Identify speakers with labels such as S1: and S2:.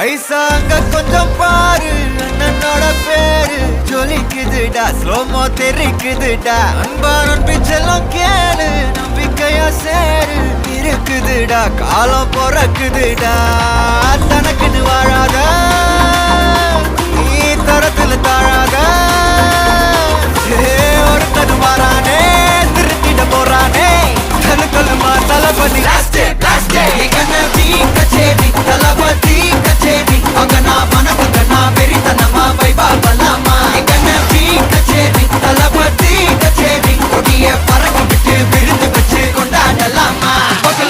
S1: ஐசாங்க கொஞ்சம் பாரு அண்ணனோட பேரு ஜொலிக்குதுடா ஸ்லோமோ தெரிக்குதுடா அன்பாரன் பிச்செல்லாம் கேளு நம்பிக்கையா சேரு இருக்குதுடா காலம் பிறக்குதுடா தனக்குன்னு வாழாத நீ தரத்துல தாழாத ஒரு கது மாறானே திருத்திட போறானே கல்லு கல்லுமா தலை பண்ணி